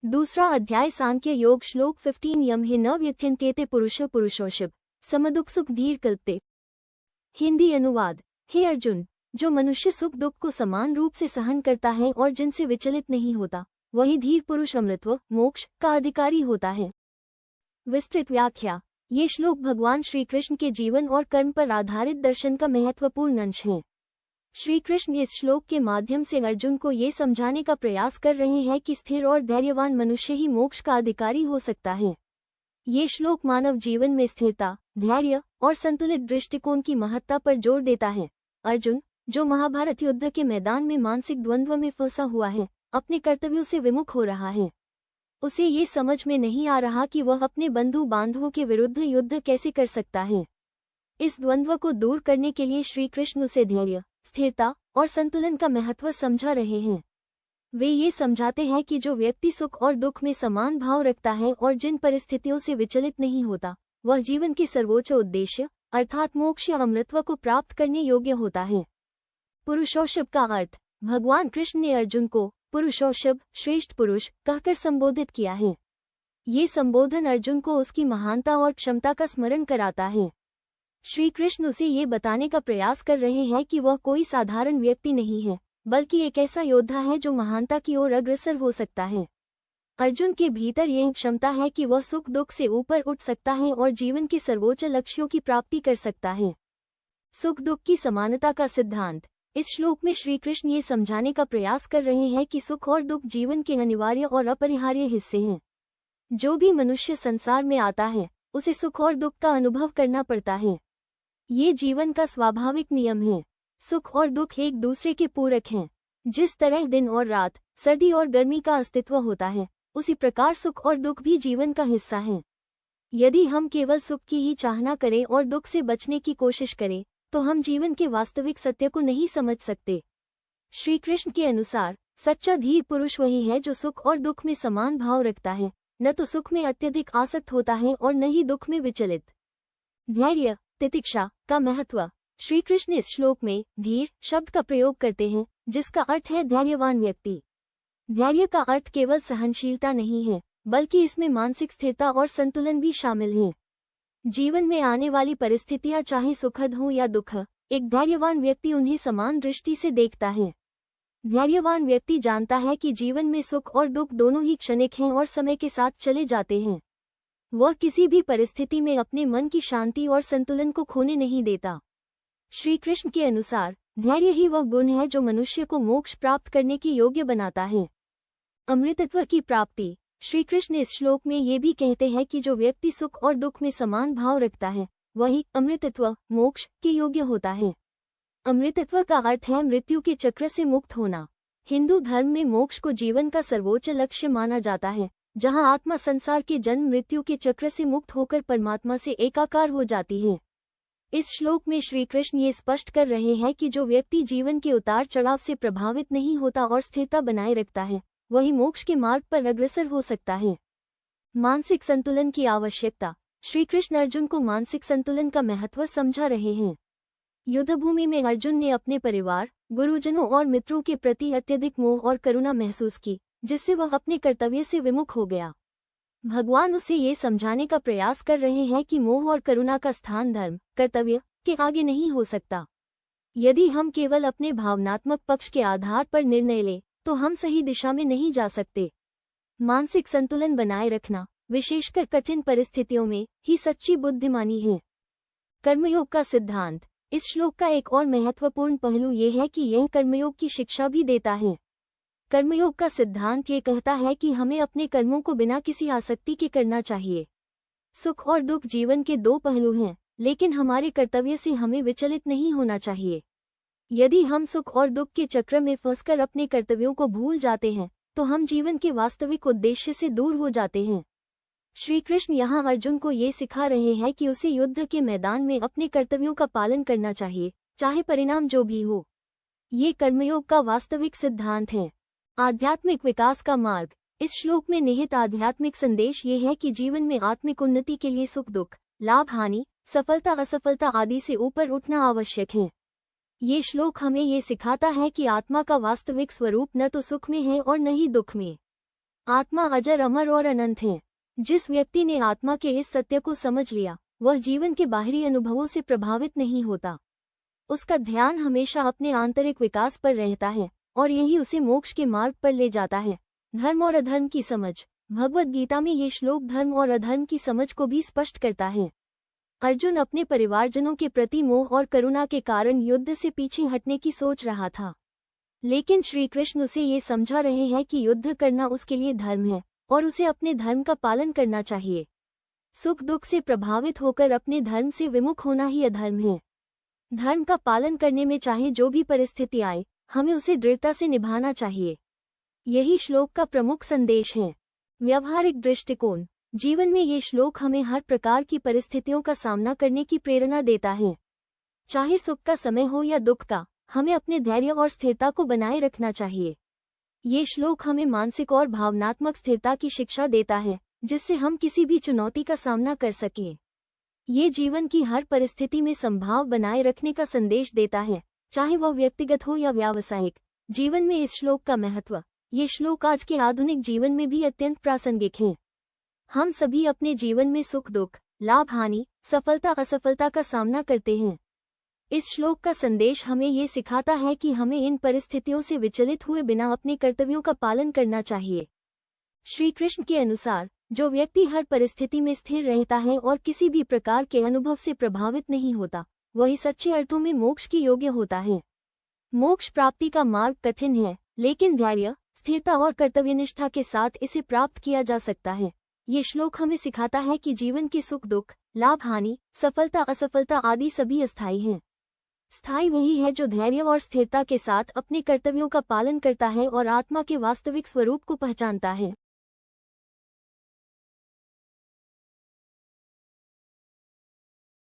दूसरा अध्याय सांख्य योग श्लोक 15 यम हे न व्यथ्यन्त्येते पुरुषोशिव समदुख सुख धीर कल्पते। हिंदी अनुवाद। हे अर्जुन, जो मनुष्य सुख दुख को समान रूप से सहन करता है और जिनसे विचलित नहीं होता, वही धीर पुरुष अमृतत्व मोक्ष का अधिकारी होता है। विस्तृत व्याख्या। ये श्लोक भगवान श्री कृष्ण के जीवन और कर्म पर आधारित दर्शन का महत्वपूर्ण अंश है। श्री कृष्ण इस श्लोक के माध्यम से अर्जुन को ये समझाने का प्रयास कर रहे हैं कि स्थिर और धैर्यवान मनुष्य ही मोक्ष का अधिकारी हो सकता है। ये श्लोक मानव जीवन में स्थिरता, धैर्य और संतुलित दृष्टिकोण की महत्ता पर जोर देता है। अर्जुन, जो महाभारत युद्ध के मैदान में मानसिक द्वंद्व में फंसा हुआ है, अपने कर्तव्यों से विमुख हो रहा है। उसे ये समझ में नहीं आ रहा कि वह अपने बंधु बांधवों के विरुद्ध युद्ध कैसे कर सकता है। इस द्वंद्व को दूर करने के लिए श्री कृष्ण उसे धैर्य, स्थिरता और संतुलन का महत्व समझा रहे हैं। वे ये समझाते हैं कि जो व्यक्ति सुख और दुख में समान भाव रखता है और जिन परिस्थितियों से विचलित नहीं होता, वह जीवन के सर्वोच्च उद्देश्य अर्थात मोक्ष या अमृतत्व को प्राप्त करने योग्य होता है। पुरुषोशिव का अर्थ। भगवान कृष्ण ने अर्जुन को पुरुषोशिव, श्रेष्ठ पुरुष, कहकर संबोधित किया है। ये संबोधन अर्जुन को उसकी महानता और क्षमता का स्मरण कराता है। श्री कृष्ण उसे ये बताने का प्रयास कर रहे हैं कि वह कोई साधारण व्यक्ति नहीं है, बल्कि एक ऐसा योद्धा है जो महानता की ओर अग्रसर हो सकता है। अर्जुन के भीतर यह क्षमता है कि वह सुख दुख से ऊपर उठ सकता है और जीवन के सर्वोच्च लक्ष्यों की प्राप्ति कर सकता है। सुख दुख की समानता का सिद्धांत। इस श्लोक में श्री कृष्ण ये समझाने का प्रयास कर रहे हैं कि सुख और दुख जीवन के अनिवार्य और अपरिहार्य हिस्से हैं। जो भी मनुष्य संसार में आता है, उसे सुख और दुख का अनुभव करना पड़ता है। ये जीवन का स्वाभाविक नियम है। सुख और दुख एक दूसरे के पूरक हैं। जिस तरह दिन और रात, सर्दी और गर्मी का अस्तित्व होता है, उसी प्रकार सुख और दुख भी जीवन का हिस्सा हैं। यदि हम केवल सुख की ही चाहना करें और दुख से बचने की कोशिश करें, तो हम जीवन के वास्तविक सत्य को नहीं समझ सकते। श्री कृष्ण के अनुसार सच्चा धीर पुरुष वही है जो सुख और दुख में समान भाव रखता है, न तो सुख में अत्यधिक आसक्त होता है और न ही दुख में विचलित। धैर्य, तितिक्षा का महत्व। श्री कृष्ण इस श्लोक में धीर शब्द का प्रयोग करते हैं, जिसका अर्थ है धैर्यवान व्यक्ति। धैर्य का अर्थ केवल सहनशीलता नहीं है, बल्कि इसमें मानसिक स्थिरता और संतुलन भी शामिल है। जीवन में आने वाली परिस्थितियां चाहे सुखद हों या दुख, एक धैर्यवान व्यक्ति उन्हें समान दृष्टि से देखता है। धैर्यवान व्यक्ति जानता है कि जीवन में सुख और दुख दोनों ही क्षणिक हैं और समय के साथ चले जाते हैं। वह किसी भी परिस्थिति में अपने मन की शांति और संतुलन को खोने नहीं देता। श्री कृष्ण के अनुसार धैर्य ही वह गुण है जो मनुष्य को मोक्ष प्राप्त करने की योग्य बनाता है। अमृतत्व की प्राप्ति। श्री कृष्ण इस श्लोक में ये भी कहते हैं कि जो व्यक्ति सुख और दुख में समान भाव रखता है, वही अमृतत्व मोक्ष के योग्य होता है। अमृतत्व का अर्थ है मृत्यु के चक्र से मुक्त होना। हिंदू धर्म में मोक्ष को जीवन का सर्वोच्च लक्ष्य माना जाता है, जहां आत्मा संसार के जन्म मृत्यु के चक्र से मुक्त होकर परमात्मा से एकाकार हो जाती है। इस श्लोक में श्री कृष्ण ये स्पष्ट कर रहे हैं कि जो व्यक्ति जीवन के उतार चढ़ाव से प्रभावित नहीं होता और स्थिरता बनाए रखता है, वही मोक्ष के मार्ग पर अग्रसर हो सकता है। मानसिक संतुलन की आवश्यकता। श्री कृष्ण अर्जुन को मानसिक संतुलन का महत्व समझा रहे हैं। युद्धभूमि में अर्जुन ने अपने परिवार, गुरुजनों और मित्रों के प्रति अत्यधिक मोह और करुणा महसूस की, जिससे वह अपने कर्तव्य से विमुख हो गया। भगवान उसे ये समझाने का प्रयास कर रहे हैं कि मोह और करुणा का स्थान धर्म, कर्तव्य के आगे नहीं हो सकता। यदि हम केवल अपने भावनात्मक पक्ष के आधार पर निर्णय लें, तो हम सही दिशा में नहीं जा सकते। मानसिक संतुलन बनाए रखना, विशेषकर कठिन परिस्थितियों में, ही सच्ची बुद्धिमानी है। कर्मयोग का सिद्धांत। इस श्लोक का एक और महत्वपूर्ण पहलू यह है कि यह कर्मयोग की शिक्षा भी देता है। कर्मयोग का सिद्धांत ये कहता है कि हमें अपने कर्मों को बिना किसी आसक्ति के करना चाहिए। सुख और दुख जीवन के दो पहलू हैं, लेकिन हमारे कर्तव्य से हमें विचलित नहीं होना चाहिए। यदि हम सुख और दुख के चक्र में फंसकर अपने कर्तव्यों को भूल जाते हैं, तो हम जीवन के वास्तविक उद्देश्य से दूर हो जाते हैं। श्री कृष्ण यहाँ अर्जुन को ये सिखा रहे हैं कि उसे युद्ध के मैदान में अपने कर्तव्यों का पालन करना चाहिए, चाहे परिणाम जो भी हो। ये कर्मयोग का वास्तविक सिद्धांत है। आध्यात्मिक विकास का मार्ग। इस श्लोक में निहित आध्यात्मिक संदेश ये है कि जीवन में आत्मिक उन्नति के लिए सुख दुख, लाभ हानि, सफलता असफलता आदि से ऊपर उठना आवश्यक है। ये श्लोक हमें ये सिखाता है कि आत्मा का वास्तविक स्वरूप न तो सुख में है और न ही दुख में। आत्मा अजर, अमर और अनंत है। जिस व्यक्ति ने आत्मा के इस सत्य को समझ लिया, वह जीवन के बाहरी अनुभवों से प्रभावित नहीं होता। उसका ध्यान हमेशा अपने आंतरिक विकास पर रहता है और यही उसे मोक्ष के मार्ग पर ले जाता है। धर्म और अधर्म की समझ। भगवद गीता में ये श्लोक धर्म और अधर्म की समझ को भी स्पष्ट करता है। अर्जुन अपने परिवारजनों के प्रति मोह और करुणा के कारण युद्ध से पीछे हटने की सोच रहा था, लेकिन श्री कृष्ण उसे ये समझा रहे हैं कि युद्ध करना उसके लिए धर्म है और उसे अपने धर्म का पालन करना चाहिए। सुख दुख से प्रभावित होकर अपने धर्म से विमुख होना ही अधर्म है। धर्म का पालन करने में चाहे जो भी परिस्थिति आए, हमें उसे दृढ़ता से निभाना चाहिए। यही श्लोक का प्रमुख संदेश है। व्यावहारिक दृष्टिकोण। जीवन में ये श्लोक हमें हर प्रकार की परिस्थितियों का सामना करने की प्रेरणा देता है। चाहे सुख का समय हो या दुख का, हमें अपने धैर्य और स्थिरता को बनाए रखना चाहिए। ये श्लोक हमें मानसिक और भावनात्मक स्थिरता की शिक्षा देता है, जिससे हम किसी भी चुनौती का सामना कर सकें। ये जीवन की हर परिस्थिति में संभाव बनाए रखने का संदेश देता है, चाहे वह व्यक्तिगत हो या व्यावसायिक। जीवन में इस श्लोक का महत्व। ये श्लोक आज के आधुनिक जीवन में भी अत्यंत प्रासंगिक हैं। हम सभी अपने जीवन में सुख दुख, लाभ हानि, सफलता असफलता का सामना करते हैं। इस श्लोक का संदेश हमें ये सिखाता है कि हमें इन परिस्थितियों से विचलित हुए बिना अपने कर्तव्यों का पालन करना चाहिए। श्री कृष्ण के अनुसार जो व्यक्ति हर परिस्थिति में स्थिर रहता है और किसी भी प्रकार के अनुभव से प्रभावित नहीं होता, वही सच्चे अर्थों में मोक्ष के योग्य होता है। मोक्ष प्राप्ति का मार्ग कठिन है, लेकिन धैर्य, स्थिरता और कर्तव्यनिष्ठा के साथ इसे प्राप्त किया जा सकता है। ये श्लोक हमें सिखाता है कि जीवन के सुख दुख, लाभ हानि, सफलता असफलता आदि सभी अस्थायी हैं। स्थायी वही है जो धैर्य और स्थिरता के साथ अपने कर्तव्यों का पालन करता है और आत्मा के वास्तविक स्वरूप को पहचानता है।